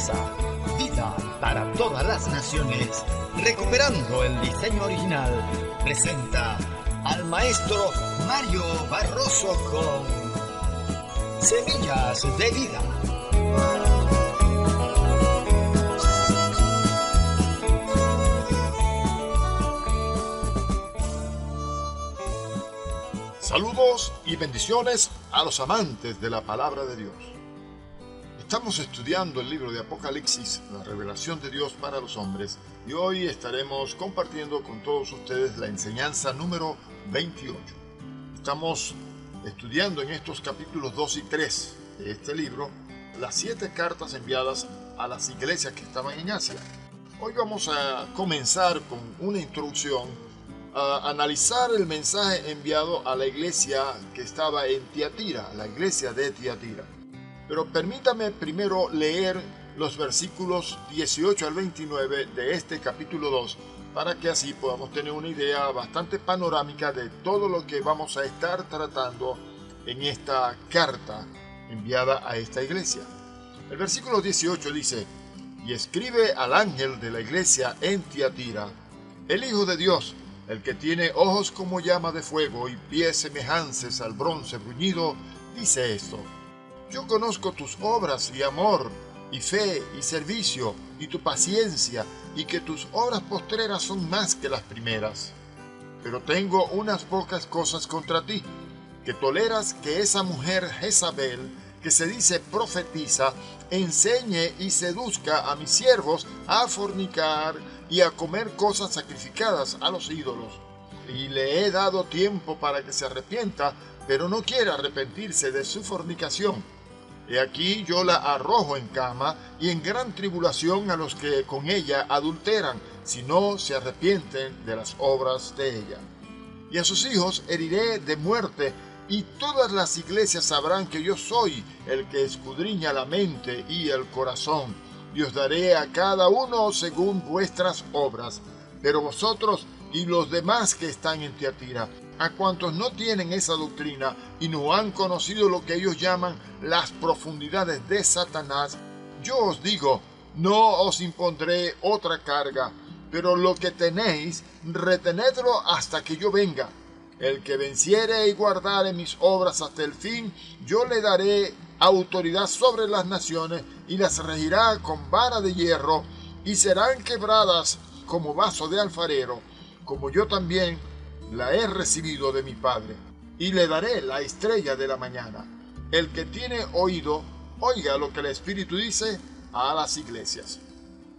Esperanza, vida para todas las naciones, recuperando el diseño original, presenta al maestro Mario Barroso con Semillas de Vida. Saludos y bendiciones a los amantes de la palabra de Dios. Estamos estudiando el libro de Apocalipsis, la revelación de Dios para los hombres, y hoy estaremos compartiendo con todos ustedes la enseñanza número 28. Estamos estudiando en estos capítulos 2 y 3 de este libro las 7 cartas enviadas a las iglesias que estaban en Asia. Hoy vamos a comenzar con una introducción a analizar el mensaje enviado a la iglesia que estaba en Tiatira, la iglesia de Tiatira. Pero permítame primero leer los versículos 18 al 29 de este capítulo 2, para que así podamos tener una idea bastante panorámica de todo lo que vamos a estar tratando en esta carta enviada a esta iglesia. El versículo 18 dice: "Y escribe al ángel de la iglesia en Tiatira, el Hijo de Dios, el que tiene ojos como llama de fuego y pies semejantes al bronce bruñido, dice esto: Yo conozco tus obras y amor, y fe, y servicio, y tu paciencia, y que tus obras postreras son más que las primeras. Pero tengo unas pocas cosas contra ti, que toleras que esa mujer Jezabel, que se dice profetiza, enseñe y seduzca a mis siervos a fornicar y a comer cosas sacrificadas a los ídolos. Y le he dado tiempo para que se arrepienta, pero no quiere arrepentirse de su fornicación. He aquí yo la arrojo en cama y en gran tribulación a los que con ella adulteran, si no se arrepienten de las obras de ella. Y a sus hijos heriré de muerte, y todas las iglesias sabrán que yo soy el que escudriña la mente y el corazón, y os daré a cada uno según vuestras obras. Pero vosotros y los demás que están en Tiatira, a cuantos no tienen esa doctrina y no han conocido lo que ellos llaman las profundidades de Satanás, yo os digo, no os impondré otra carga, pero lo que tenéis, retenedlo hasta que yo venga. El que venciere y guardare mis obras hasta el fin, yo le daré autoridad sobre las naciones y las regirá con vara de hierro, y serán quebradas como vaso de alfarero, como yo también la he recibido de mi Padre. Y le daré la estrella de la mañana. El que tiene oído, oiga lo que el Espíritu dice a las iglesias".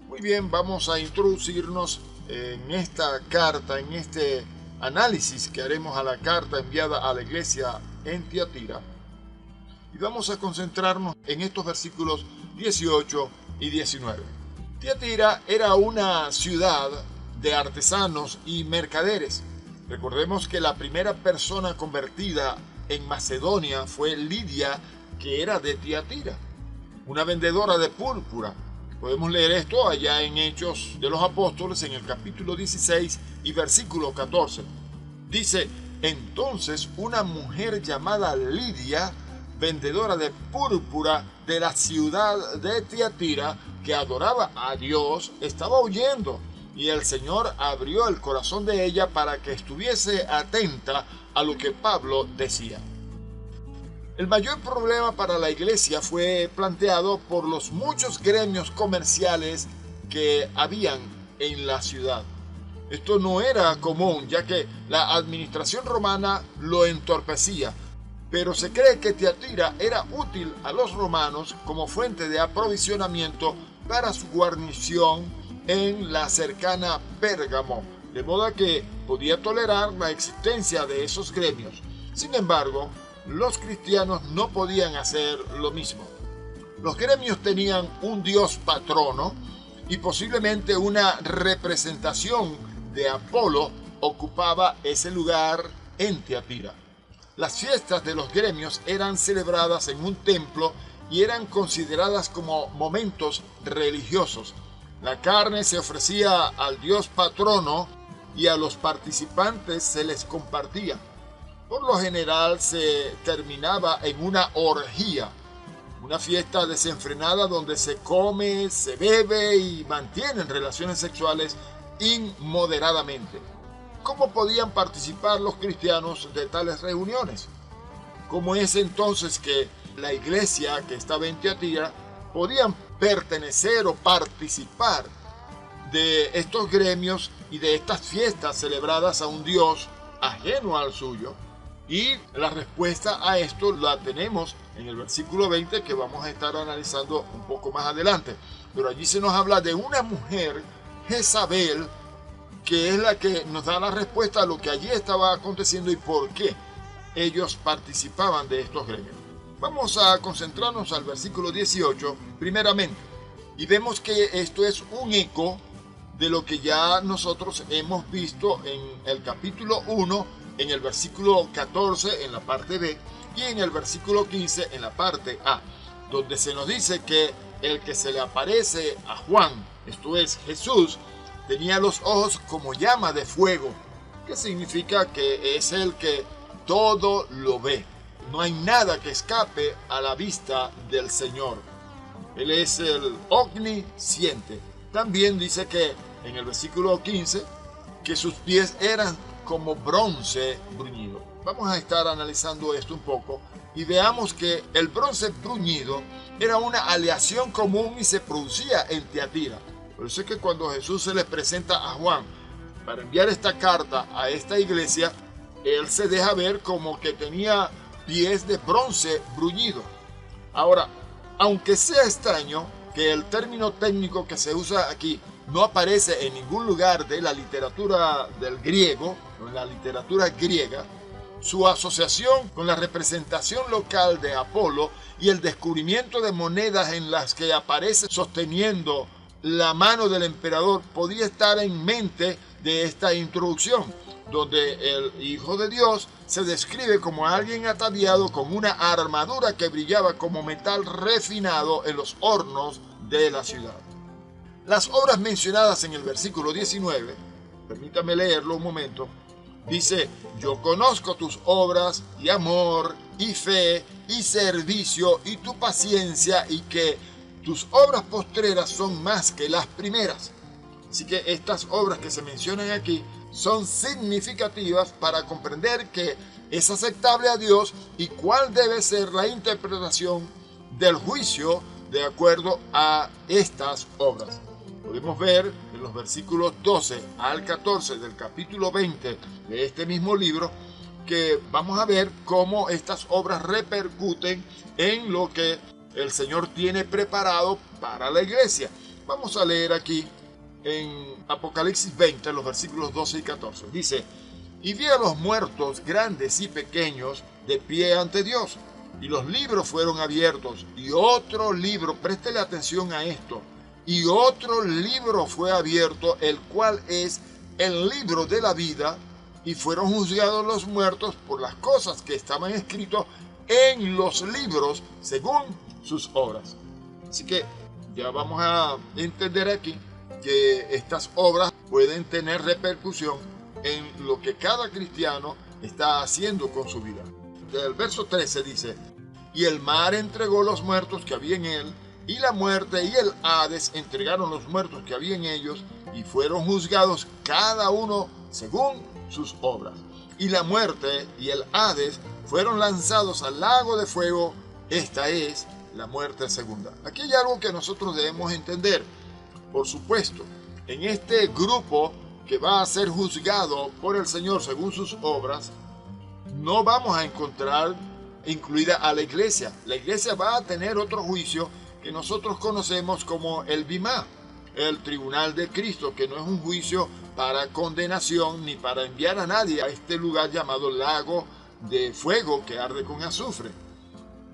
Muy bien, vamos a introducirnos en esta carta, en este análisis que haremos a la carta enviada a la iglesia en Tiatira. Y vamos a concentrarnos en estos versículos 18 y 19. Tiatira era una ciudad de artesanos y mercaderes. Recordemos que la primera persona convertida en Macedonia fue Lidia, que era de Tiatira, una vendedora de púrpura. Podemos leer esto allá en Hechos de los Apóstoles, en el capítulo 16 y versículo 14. Dice: "Entonces una mujer llamada Lidia, vendedora de púrpura de la ciudad de Tiatira, que adoraba a Dios, estaba oyendo, y el Señor abrió el corazón de ella para que estuviese atenta a lo que Pablo decía". El mayor problema para la iglesia fue planteado por los muchos gremios comerciales que habían en la ciudad. Esto no era común, ya que la administración romana lo entorpecía, pero se cree que Tiatira era útil a los romanos como fuente de aprovisionamiento para su guarnición en la cercana Pérgamo, de modo que podía tolerar la existencia de esos gremios. Sin embargo, los cristianos no podían hacer lo mismo. Los gremios tenían un dios patrono y posiblemente una representación de Apolo ocupaba ese lugar en Tiatira. Las fiestas de los gremios eran celebradas en un templo y eran consideradas como momentos religiosos. La carne se ofrecía al dios patrono y a los participantes se les compartía. Por lo general se terminaba en una orgía. Una fiesta desenfrenada donde se come, se bebe y mantienen relaciones sexuales inmoderadamente. ¿Cómo podían participar los cristianos de tales reuniones? ¿Cómo es entonces que la iglesia que estaba en Tiatira podían pertenecer o participar de estos gremios y de estas fiestas celebradas a un Dios ajeno al suyo? Y la respuesta a esto la tenemos en el versículo 20, que vamos a estar analizando un poco más adelante. Pero allí se nos habla de una mujer, Jezabel, que es la que nos da la respuesta a lo que allí estaba aconteciendo y por qué ellos participaban de estos gremios. Vamos a concentrarnos al versículo 18 primeramente, y vemos que esto es un eco de lo que ya nosotros hemos visto en el capítulo 1, en el versículo 14 en la parte B y en el versículo 15 en la parte A, donde se nos dice que el que se le aparece a Juan, esto es Jesús, tenía los ojos como llama de fuego, que significa que es el que todo lo ve. No hay nada que escape a la vista del Señor. Él es el omnisciente. También dice que en el versículo 15 que sus pies eran como bronce bruñido. Vamos a estar analizando esto un poco y veamos que el bronce bruñido era una aleación común y se producía en Tiatira. Por eso es que cuando Jesús se le presenta a Juan para enviar esta carta a esta iglesia, él se deja ver como que tenía pies de bronce bruñido. Ahora, aunque sea extraño que el término técnico que se usa aquí no aparece en ningún lugar de la literatura del griego, en la literatura griega, su asociación con la representación local de Apolo y el descubrimiento de monedas en las que aparece sosteniendo la mano del emperador podía estar en mente de esta introducción, donde el Hijo de Dios se describe como alguien ataviado con una armadura que brillaba como metal refinado en los hornos de la ciudad. Las obras mencionadas en el versículo 19, permítame leerlo un momento, dice: yo conozco tus obras y amor y fe y servicio y tu paciencia y que tus obras postreras son más que las primeras. Así que estas obras que se mencionan aquí son significativas para comprender que es aceptable a Dios y cuál debe ser la interpretación del juicio de acuerdo a estas obras. Podemos ver en los versículos 12 al 14 del capítulo 20 de este mismo libro que vamos a ver cómo estas obras repercuten en lo que el Señor tiene preparado para la iglesia. Vamos a leer aquí en Apocalipsis 20, los versículos 12 y 14. Dice: y vi a los muertos, grandes y pequeños, de pie ante Dios, y los libros fueron abiertos, y otro libro, préstele atención a esto, y otro libro fue abierto, el cual es el libro de la vida, y fueron juzgados los muertos por las cosas que estaban escritas en los libros según sus obras. Así que ya vamos a entender aquí que estas obras pueden tener repercusión en lo que cada cristiano está haciendo con su vida. El verso 13 dice: y el mar entregó los muertos que había en él, y la muerte y el Hades entregaron los muertos que había en ellos, y fueron juzgados cada uno según sus obras. Y la muerte y el Hades fueron lanzados al lago de fuego. Esta es la muerte segunda. Aquí hay algo que nosotros debemos entender. Por supuesto, en este grupo que va a ser juzgado por el Señor según sus obras, no vamos a encontrar incluida a la iglesia. La iglesia va a tener otro juicio que nosotros conocemos como el Bimá, el tribunal de Cristo, que no es un juicio para condenación ni para enviar a nadie a este lugar llamado lago de fuego que arde con azufre.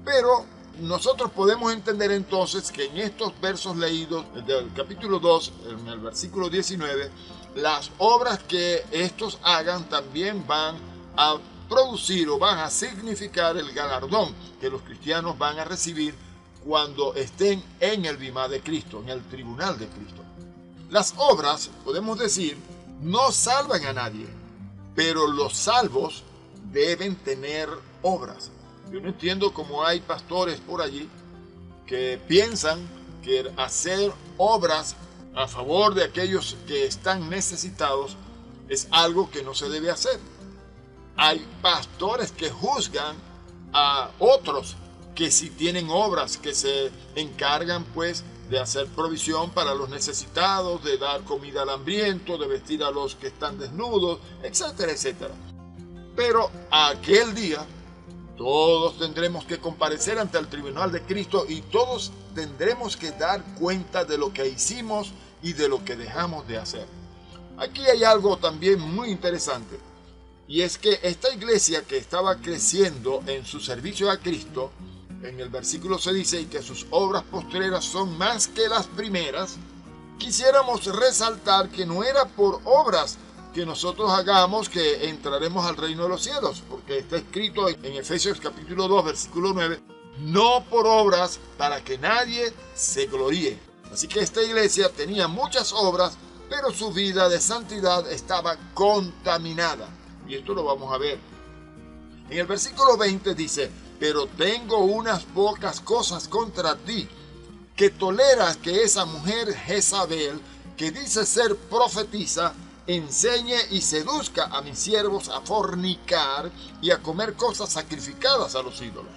Pero nosotros podemos entender entonces que en estos versos leídos del capítulo 2, en el versículo 19, las obras que estos hagan también van a producir o van a significar el galardón que los cristianos van a recibir cuando estén en el Bimá de Cristo, en el tribunal de Cristo. Las obras, podemos decir, no salvan a nadie, pero los salvos deben tener obras. Yo no entiendo cómo hay pastores por allí que piensan que hacer obras a favor de aquellos que están necesitados es algo que no se debe hacer. Hay pastores que juzgan a otros que si tienen obras, que se encargan pues de hacer provisión para los necesitados, de dar comida al hambriento, de vestir a los que están desnudos, etcétera, etcétera. Pero aquel día todos tendremos que comparecer ante el tribunal de Cristo y todos tendremos que dar cuenta de lo que hicimos y de lo que dejamos de hacer. Aquí hay algo también muy interesante, y es que esta iglesia que estaba creciendo en su servicio a Cristo, en el versículo se dice, y que sus obras postreras son más que las primeras, quisiéramos resaltar que no era por obras que nosotros hagamos que entraremos al reino de los cielos, porque está escrito en Efesios capítulo 2, versículo 9, no por obras para que nadie se gloríe. Así que esta iglesia tenía muchas obras, pero su vida de santidad estaba contaminada. Y esto lo vamos a ver. En el versículo 20 dice, pero tengo unas pocas cosas contra ti, que toleras que esa mujer Jezabel, que dice ser profetisa, enseñe y seduzca a mis siervos a fornicar y a comer cosas sacrificadas a los ídolos.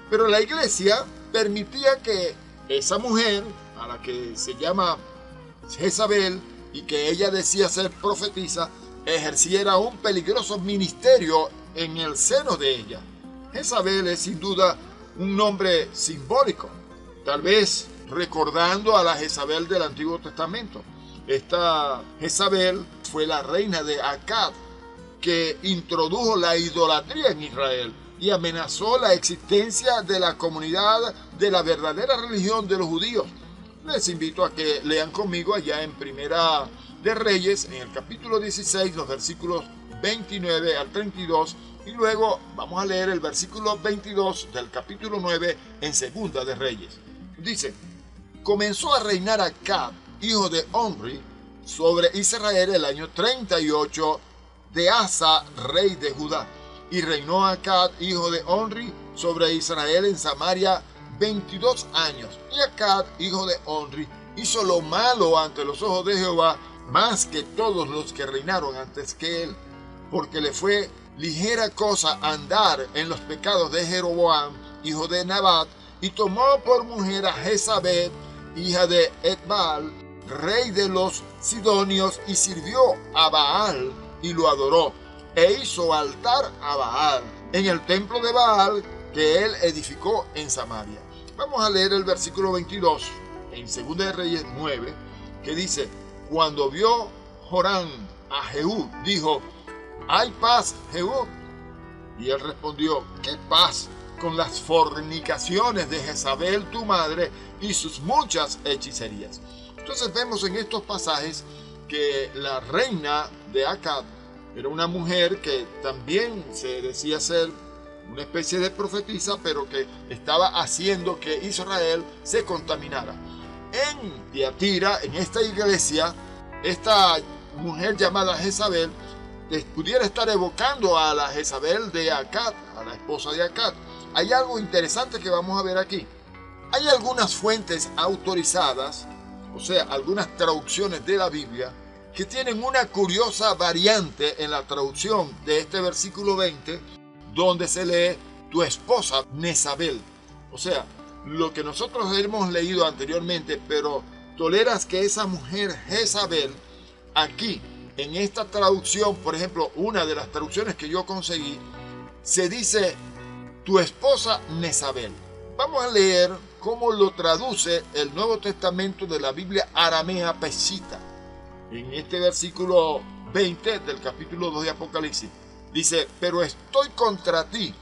Pero la iglesia permitía que esa mujer, a la que se llama Jezabel, y que ella decía ser profetisa, ejerciera un peligroso ministerio en el seno de ella. Jezabel es sin duda un nombre simbólico, tal vez recordando a la Jezabel del Antiguo Testamento. Esta Jezabel fue la reina de Acab, que introdujo la idolatría en Israel y amenazó la existencia de la comunidad de la verdadera religión de los judíos. Les invito a que lean conmigo allá en Primera de Reyes, en el capítulo 16, los versículos 29 al 32, y luego vamos a leer el versículo 22 del capítulo 9 en Segunda de Reyes. Dice, comenzó a reinar Acab, hijo de Omri, sobre Israel el año 38 de Asa, rey de Judá. Y reinó Acab, hijo de Omri, sobre Israel en Samaria 22 años. Y Acab, hijo de Omri, hizo lo malo ante los ojos de Jehová, más que todos los que reinaron antes que él, porque le fue ligera cosa andar en los pecados de Jeroboam, hijo de Nabat, y tomó por mujer a Jezabel, hija de Etbaal, rey de los Sidonios, y sirvió a Baal y lo adoró, e hizo altar a Baal en el templo de Baal que él edificó en Samaria. Vamos a leer el versículo 22 en 2 de Reyes 9, que dice, cuando vio Joram a Jehú, dijo, ¿hay paz, Jehú? Y él respondió, ¿qué paz? Con las fornicaciones de Jezabel tu madre y sus muchas hechicerías. Entonces vemos en estos pasajes que la reina de Acab era una mujer que también se decía ser una especie de profetisa, pero que estaba haciendo que Israel se contaminara. En Tiatira, en esta iglesia, esta mujer llamada Jezabel pudiera estar evocando a la Jezabel de Acab, a la esposa de Acab. Hay algo interesante que vamos a ver aquí. Hay algunas fuentes autorizadas, o sea, algunas traducciones de la Biblia, que tienen una curiosa variante en la traducción de este versículo 20, donde se lee tu esposa Nezabel. O sea, lo que nosotros hemos leído anteriormente, pero toleras que esa mujer Jezabel, aquí, en esta traducción, por ejemplo, una de las traducciones que yo conseguí, se dice tu esposa Nezabel. Vamos a leer cómo lo traduce el Nuevo Testamento de la Biblia aramea pesita. En este versículo 20 del capítulo 2 de Apocalipsis. Dice, pero estoy contra ti,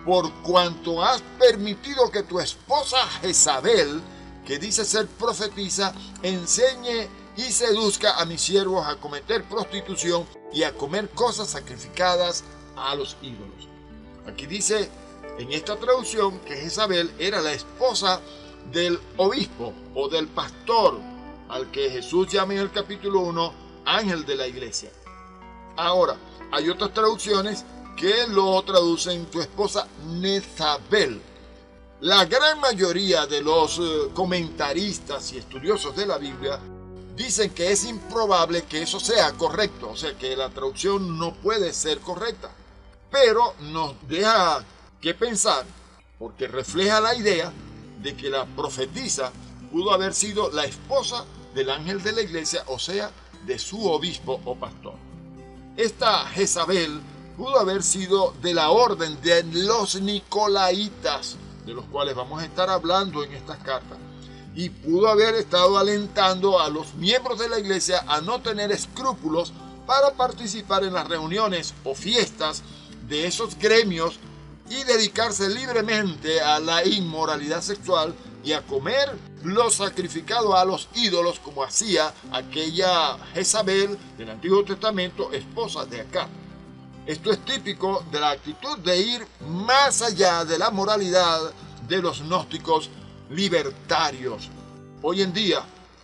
por cuanto has permitido que tu esposa Jezabel, que dice ser profetisa, enseñe y seduzca a mis siervos a cometer prostitución y a comer cosas sacrificadas a los ídolos. Aquí dice en esta traducción que Jezabel era la esposa del obispo o del pastor, al que Jesús llama en el capítulo 1 ángel de la iglesia. Ahora, hay otras traducciones que lo traducen tu esposa Nezabel. La gran mayoría de los comentaristas y estudiosos de la Biblia dicen que es improbable que eso sea correcto, o sea que la traducción no puede ser correcta, pero nos deja que pensar porque refleja la idea de que la profetisa pudo haber sido la esposa del ángel de la iglesia, o sea, de su obispo o pastor. Esta Jezabel pudo haber sido de la orden de los Nicolaitas, de los cuales vamos a estar hablando en estas cartas, y pudo haber estado alentando a los miembros de la iglesia a no tener escrúpulos para participar en las reuniones o fiestas de esos gremios y dedicarse libremente a la inmoralidad sexual y a comer lo sacrificado a los ídolos, como hacía aquella Jezabel del Antiguo Testamento, esposa de Acab. Esto es típico de la actitud de ir más allá de la moralidad de los gnósticos libertarios. Hoy en día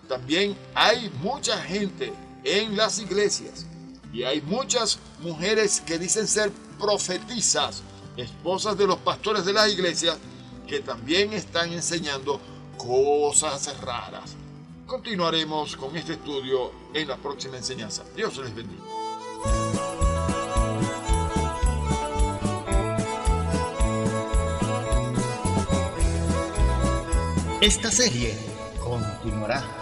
también hay mucha gente en las iglesias y hay muchas mujeres que dicen ser profetisas, esposas de los pastores de las iglesias, que también están enseñando cosas raras. Continuaremos con este estudio en la próxima enseñanza. Dios les bendiga. Esta serie continuará.